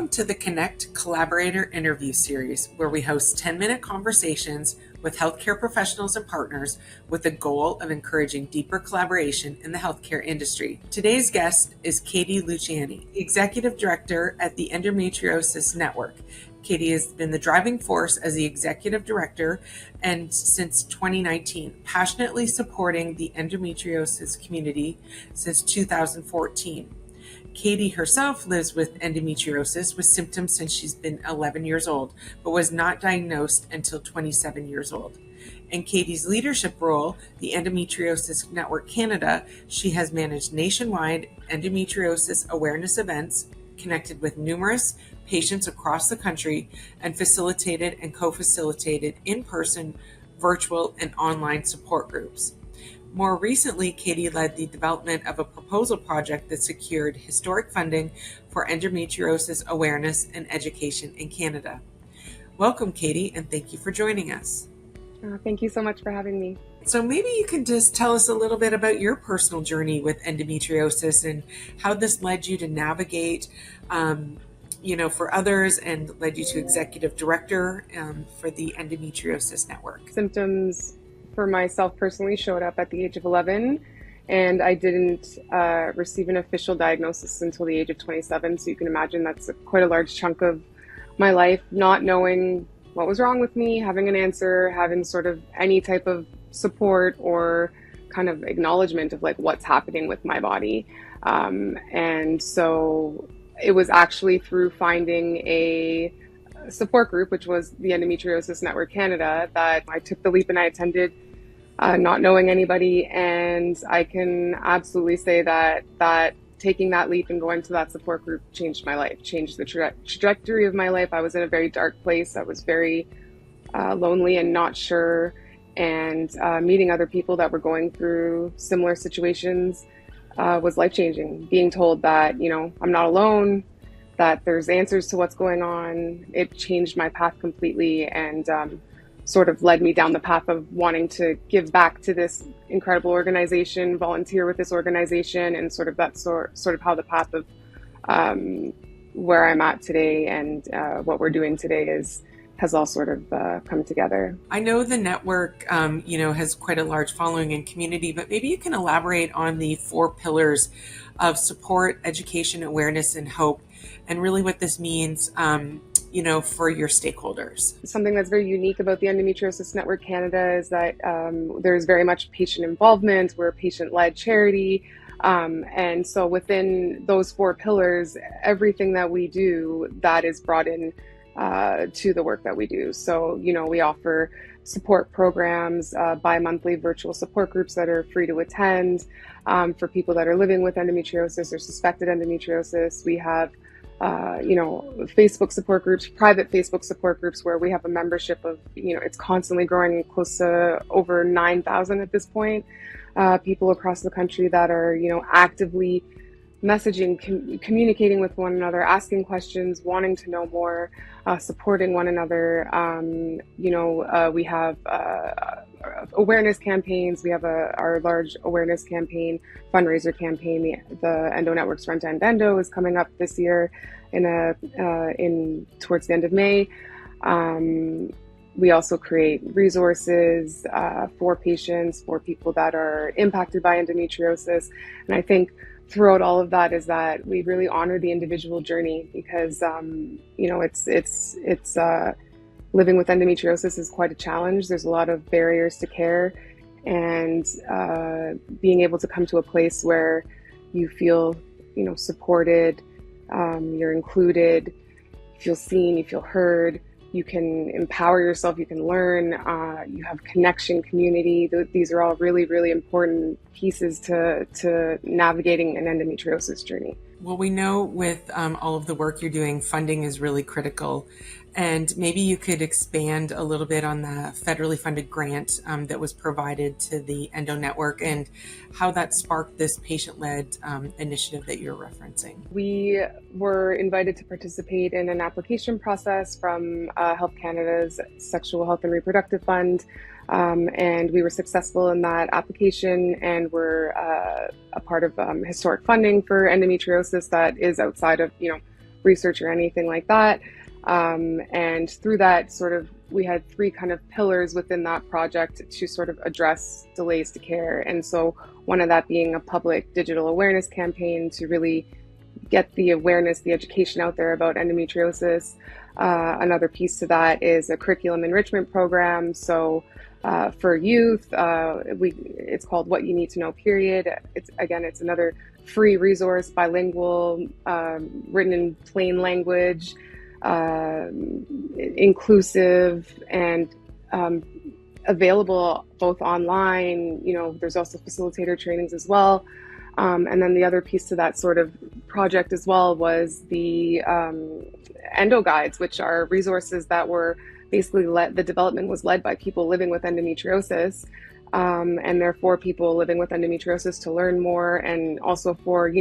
Welcome to the CONNECT Collaborator Interview Series, where we host 10-minute conversations with healthcare professionals and partners with the goal of encouraging deeper collaboration in the healthcare industry. Today's guest is Katie Luciani, Executive Director at the Endometriosis Network. Katie has been the driving force as the Executive Director and since 2019, passionately supporting the endometriosis community since 2014. Katie herself lives with endometriosis with symptoms since she's been 11 years old, but was not diagnosed until 27 years old. In Katie's leadership role, the Endometriosis Network Canada, she has managed nationwide endometriosis awareness events, connected with numerous patients across the country, and facilitated and co-facilitated in-person, virtual, and online support groups. More recently, Katie led the development of a proposal project that secured historic funding for endometriosis awareness and education in Canada. Welcome, Katie, and thank you for joining us. Thank you so much for having me. So maybe you can just tell us a little bit about your personal journey with endometriosis and how this led you to navigate, for others and led you to Executive Director for the Endometriosis Network. Symptoms for myself personally showed up at the age of 11, and I didn't receive an official diagnosis until the age of 27. So you can imagine that's quite a large chunk of my life, not knowing what was wrong with me, having an answer, having sort of any type of support or kind of acknowledgement of like what's happening with my body. And so it was actually through finding a support group, which was the Endometriosis Network Canada, that I took the leap and I attended, not knowing anybody. And I can absolutely say that taking that leap and going to that support group changed my life, changed the trajectory of my life. I was in a very dark place. I was very lonely and not sure. And meeting other people that were going through similar situations was life-changing. Being told that, I'm not alone, that there's answers to what's going on, it changed my path completely and sort of led me down the path of wanting to give back to this incredible organization, volunteer with this organization, and sort of how the path of where I'm at today and what we're doing today has all sort of come together. I know the network, has quite a large following and community, but maybe you can elaborate on the 4 pillars of support, education, awareness, and hope, and really what this means, for your stakeholders. Something that's very unique about the Endometriosis Network Canada is that there's very much patient involvement. We're a patient-led charity. And so within those 4 pillars, everything that we do, that is brought in to the work that we do. So, we offer support programs, bi-monthly virtual support groups that are free to attend for people that are living with endometriosis or suspected endometriosis. We have Facebook support groups, private Facebook support groups where we have a membership of, it's constantly growing, close to over 9,000 at this point, people across the country that are, actively messaging, communicating with one another, asking questions, wanting to know more, supporting one another. We have awareness campaigns. We have our large awareness campaign, fundraiser campaign. The Endo Network's Run to End Endo is coming up this year towards the end of May. We also create resources for patients, for people that are impacted by endometriosis. And I think throughout all of that is that we really honor the individual journey because, it's living with endometriosis is quite a challenge. There's a lot of barriers to care, and being able to come to a place where you feel, supported, you're included, you feel seen, you feel heard, you can empower yourself, you can learn, you have connection, community. These are all really, really important pieces to navigating an endometriosis journey. Well, we know with all of the work you're doing, funding is really critical. And maybe you could expand a little bit on the federally funded grant that was provided to the Endo Network and how that sparked this patient-led initiative that you're referencing. We were invited to participate in an application process from Health Canada's Sexual Health and Reproductive Fund, and we were successful in that application, and we're a part of historic funding for endometriosis that is outside of, research or anything like that. And through that, sort of, we had three kind of pillars within that project to sort of address delays to care. And so one of that being a public digital awareness campaign to really get the awareness, the education out there about endometriosis. Another piece to that is a curriculum enrichment program. So for youth, it's called What You Need to Know, period. It's another free resource, bilingual, written in plain language, inclusive, and available both online. There's also facilitator trainings as well. And then the other piece to that sort of project as well was the Endo Guides, which are resources that were basically the development was led by people living with endometriosis. And therefore people living with endometriosis to learn more, and also for,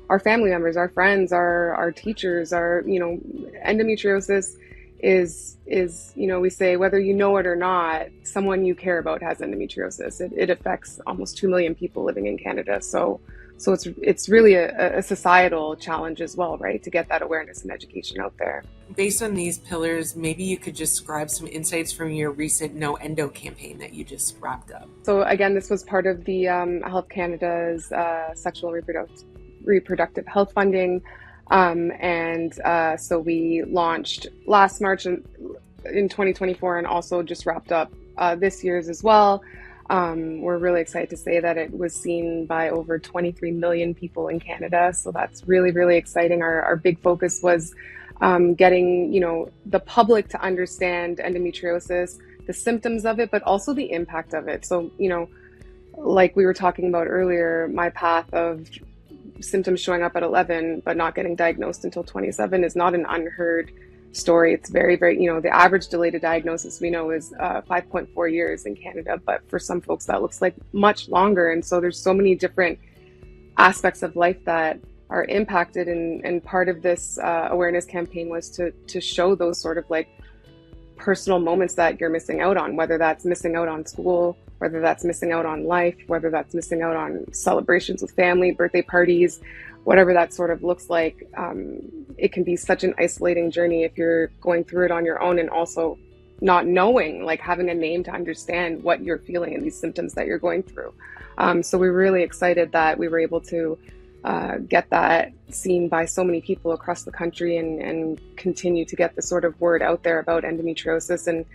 our family members, our friends, our teachers, endometriosis is, we say, whether you know it or not, someone you care about has endometriosis. It affects almost 2 million people living in Canada. So it's really a societal challenge as well, right? To get that awareness and education out there. Based on these pillars, maybe you could describe some insights from your recent Know Endo campaign that you just wrapped up. So again, this was part of the Health Canada's sexual and reproductive health funding. So we launched last March in 2024, and also just wrapped up this year's as well. We're really excited to say that it was seen by over 23 million people in Canada. So that's really, really exciting. Our big focus was getting, the public to understand endometriosis, the symptoms of it, but also the impact of it. So, like we were talking about earlier, my path of symptoms showing up at 11 but not getting diagnosed until 27 is not an unheard story. It's very, very, the average delay to diagnosis we know is 5.4 years in Canada, but for some folks that looks like much longer. And so there's so many different aspects of life that are impacted, and part of this awareness campaign was to show those sort of like personal moments that you're missing out on, whether that's missing out on school, whether that's missing out on life, whether that's missing out on celebrations with family, birthday parties, whatever that sort of looks like. It can be such an isolating journey if you're going through it on your own, and also not knowing, like having a name to understand what you're feeling and these symptoms that you're going through. So we're really excited that we were able to get that seen by so many people across the country, and continue to get the sort of word out there about endometriosis and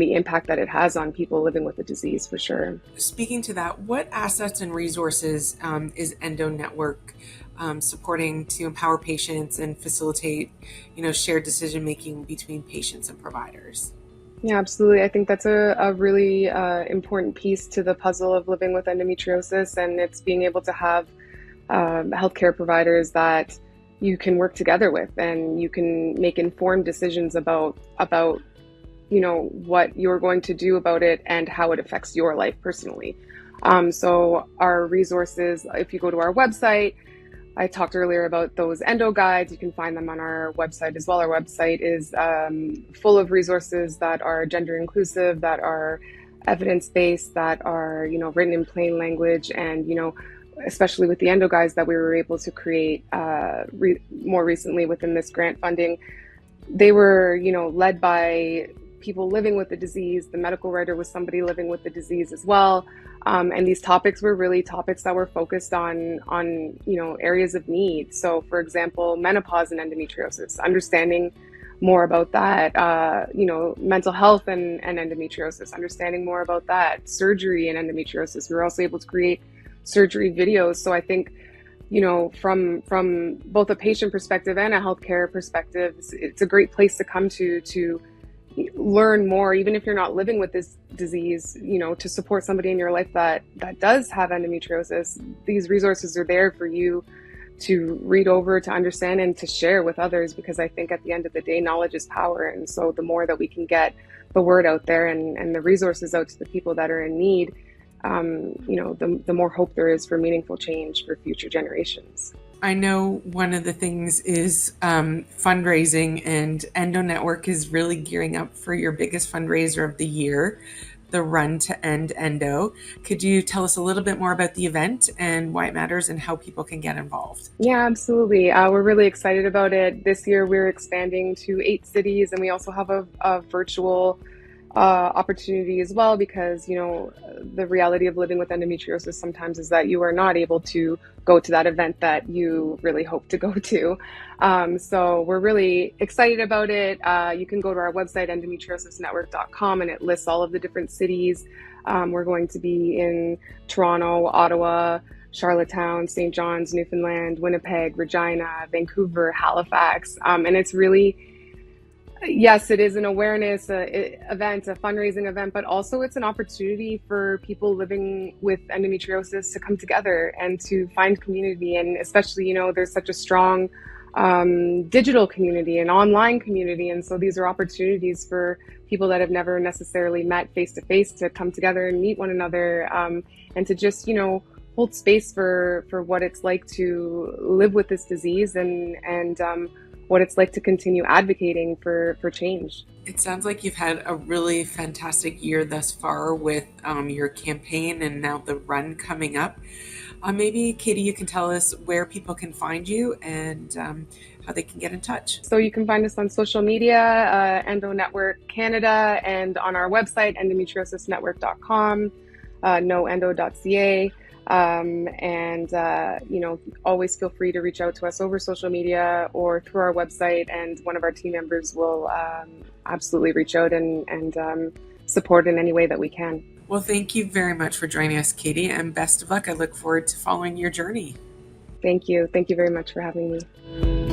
the impact that it has on people living with the disease, for sure. Speaking to that, what assets and resources is Endo Network supporting to empower patients and facilitate, shared decision making between patients and providers? Yeah, absolutely. I think that's a really important piece to the puzzle of living with endometriosis, and it's being able to have healthcare providers that you can work together with, and you can make informed decisions about what you're going to do about it and how it affects your life personally. So our resources, if you go to our website, I talked earlier about those Endo Guides. You can find them on our website as well. Our website is full of resources that are gender inclusive, that are evidence-based, that are, written in plain language, and, especially with the Endo Guides that we were able to create more recently within this grant funding. They were, led by people living with the disease. The medical writer was somebody living with the disease as well. And these topics were really topics that were focused on areas of need. So, for example, menopause and endometriosis, understanding more about that, mental health and endometriosis, understanding more about that, surgery and endometriosis. We were also able to create surgery videos. So I think, from both a patient perspective and a healthcare perspective, it's a great place to come to learn more, even if you're not living with this disease, to support somebody in your life that does have endometriosis. These resources are there for you to read over, to understand, and to share with others, because I think at the end of the day, knowledge is power. And so the more that we can get the word out there and the resources out to the people that are in need, the more hope there is for meaningful change for future generations. I know one of the things is fundraising, and Endo Network is really gearing up for your biggest fundraiser of the year. the Run to End Endo. Could you tell us a little bit more about the event and why it matters and how people can get involved? Yeah, absolutely. We're really excited about it. This year, we're expanding to 8 cities, and we also have a virtual opportunity as well, because the reality of living with endometriosis sometimes is that you are not able to go to that event that you really hope to go to. So we're really excited about it. You can go to our website, endometriosisnetwork.com, and it lists all of the different cities. We're going to be in Toronto, Ottawa, Charlottetown, St. John's, Newfoundland, Winnipeg, Regina, Vancouver, Halifax, and it's really, yes, it is an awareness event, a fundraising event, but also it's an opportunity for people living with endometriosis to come together and to find community. And especially, there's such a strong digital community and online community. And so these are opportunities for people that have never necessarily met face to face to come together and meet one another, and to just, hold space for what it's like to live with this disease, and what it's like to continue advocating for change. It sounds like you've had a really fantastic year thus far with your campaign and now the run coming up. Maybe, Katie, you can tell us where people can find you and how they can get in touch. So you can find us on social media, Endo Network Canada, and on our website, endometriosisnetwork.com, knowendo.ca. Always feel free to reach out to us over social media or through our website, and one of our team members will absolutely reach out and support in any way that we can. Well, thank you very much for joining us, Katie, and best of luck. I look forward to following your journey. Thank you. Thank you very much for having me.